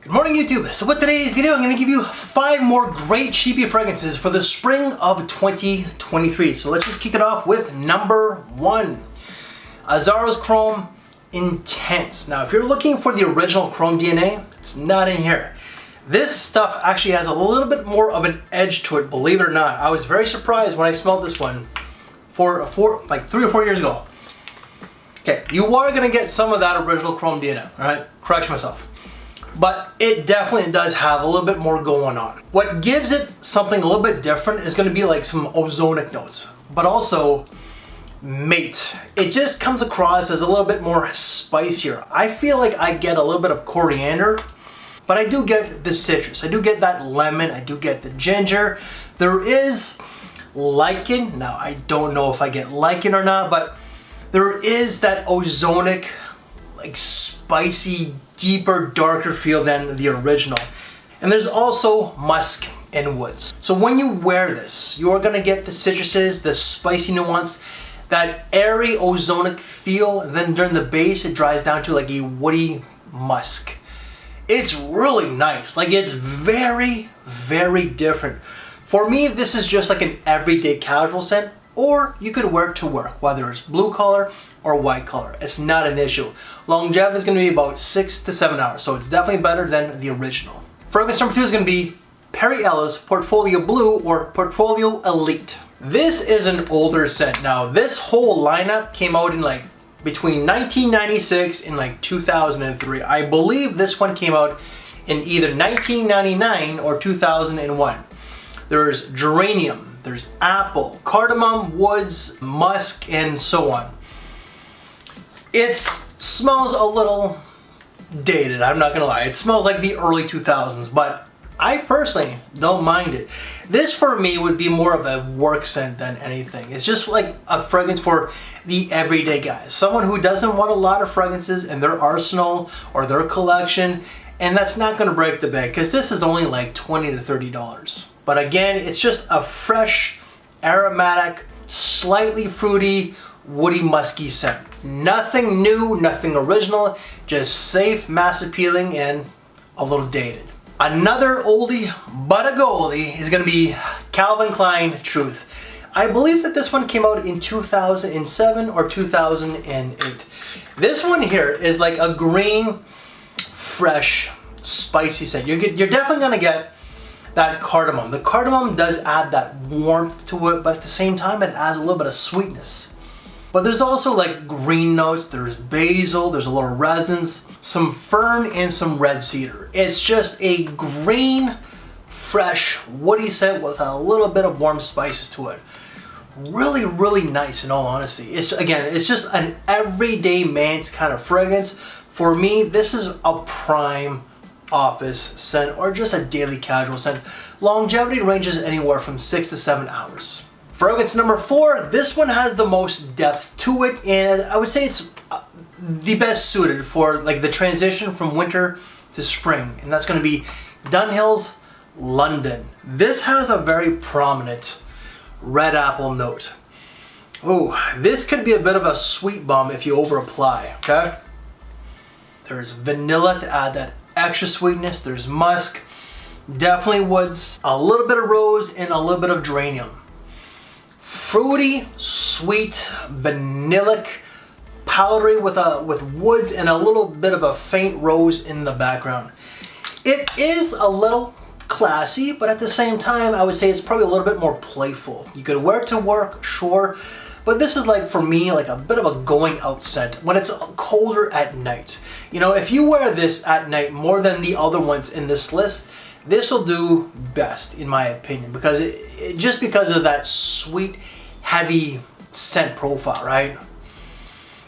Good morning YouTube. So with today's video, I'm going to give you 5 more great cheapy fragrances for the spring of 2023. So let's just kick it off with number 1. AZZARO's Chrome Intense. Now if you're looking for the original Chrome DNA, it's not in here. This stuff actually has a little bit more of an edge to it, believe it or not. I was very surprised when I smelled this one like 3 or 4 years ago. Okay, you are going to get some of that original Chrome DNA, alright? Correction myself. But it definitely does have a little bit more going on. What gives it something a little bit different is going to be like some ozonic notes, but also mate. It just comes across as a little bit more spicier. I feel like I get a little bit of coriander, but I do get the citrus. I do get that lemon. I do get the ginger. There is lichen. Now I don't know if I get lichen or not, but there is that ozonic, like spicy, deeper, darker feel than the original. And there's also musk and woods. So when you wear this, you're gonna get the citruses, the spicy nuance, that airy ozonic feel, and then during the base it dries down to like a woody musk. It's really nice. Like, it's very, very different. For me, this is just like an everyday casual scent, or you could wear it to work, whether it's blue collar or white collar. It's not an issue. Longevity is going to be about 6 to 7 hours, so it's definitely better than the original. Fragrance number 2 is going to be Perry Ellis Portfolio Blue or Portfolio Elite. This is an older scent. Now, this whole lineup came out in like between 1996 and like 2003. I believe this one came out in either 1999 or 2001. There's geranium, there's apple, cardamom, woods, musk, and so on. It smells a little dated, I'm not gonna lie. It smells like the early 2000s, but I personally don't mind it. This for me would be more of a work scent than anything. It's just like a fragrance for the everyday guy. Someone who doesn't want a lot of fragrances in their arsenal or their collection, and that's not gonna break the bank because this is only like $20 to $30. But again, it's just a fresh, aromatic, slightly fruity, woody, musky scent. Nothing new, nothing original, just safe, mass appealing, and a little dated. Another oldie but a goldie is going to be Calvin Klein Truth. I believe that this one came out in 2007 or 2008. This one here is like a green, fresh, spicy scent. You're definitely going to get that cardamom. The cardamom does add that warmth to it, but at the same time it adds a little bit of sweetness. But there's also like green notes, there's basil, there's a little resins, some fern, and some red cedar. It's just a green, fresh, woody scent with a little bit of warm spices to it. Really, really nice in all honesty. It's just an everyday man's kind of fragrance. For me, this is a prime office scent or just a daily casual scent. Longevity ranges anywhere from 6 to 7 hours. Fragrance number 4, this one has the most depth to it, and I would say it's the best suited for like the transition from winter to spring, and that's going to be DUNHILL's London. This has a very prominent red apple note. Oh, this could be a bit of a sweet bomb if you over apply, okay? There's vanilla to add that extra sweetness, there's musk, definitely woods, a little bit of rose, and a little bit of geranium. Fruity, sweet, vanillic, powdery with woods and a little bit of a faint rose in the background. It is a little classy, but at the same time, I would say it's probably a little bit more playful. You could wear it to work, sure, but this is like, for me, like a bit of a going out scent when it's colder at night. You know, if you wear this at night more than the other ones in this list, this will do best in my opinion, because just because of that sweet, heavy scent profile, right?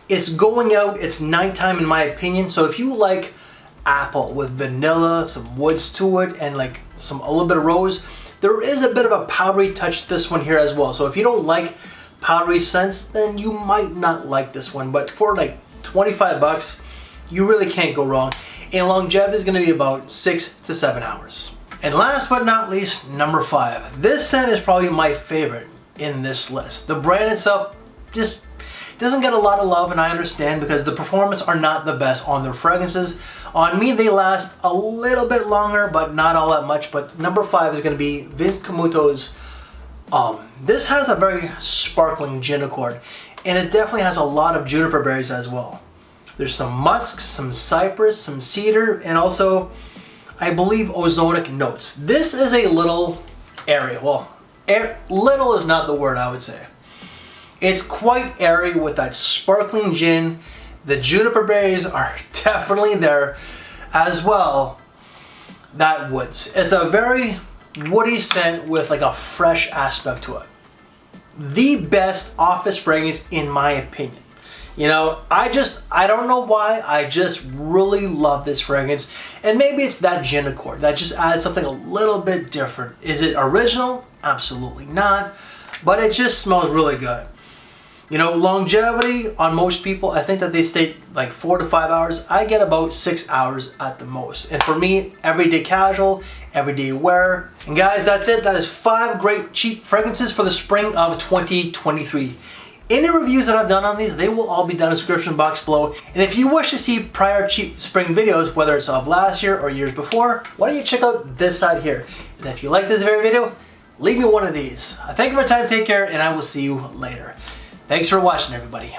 It's going out, it's nighttime in my opinion, so if you like apple with vanilla, some woods to it, and like a little bit of rose, there is a bit of a powdery touch to this one here as well. So if you don't like powdery scents, then you might not like this one, but for like 25 bucks, you really can't go wrong. And longevity is going to be about 6 to 7 hours. And last but not least, number 5. This scent is probably my favorite in this list. The brand itself just doesn't get a lot of love, and I understand because the performance are not the best on their fragrances. On me, they last a little bit longer, but not all that much. But number 5 is going to be Vince Camuto's. This has a very sparkling gin accord, and it definitely has a lot of juniper berries as well. There's some musk, some cypress, some cedar, and also, I believe, ozonic notes. This is a little airy. Well, little is not the word, I would say. It's quite airy with that sparkling gin. The juniper berries are definitely there as well. That woods. It's a very woody scent with like a fresh aspect to it. The best office fragrance in my opinion. You know, I don't know why, I just really love this fragrance. And maybe it's that gin accord that just adds something a little bit different. Is it original? Absolutely not. But it just smells really good. You know, longevity on most people, I think that they stay like 4 to 5 hours. I get about 6 hours at the most. And for me, everyday casual, everyday wear. And guys, that's it. That is 5 great cheap fragrances for the spring of 2023. Any reviews that I've done on these, they will all be down in the description box below. And if you wish to see prior cheap spring videos, whether it's of last year or years before, why don't you check out this side here. And if you like this very video, leave me one of these. Thank you for your time, take care, and I will see you later. Thanks for watching, everybody.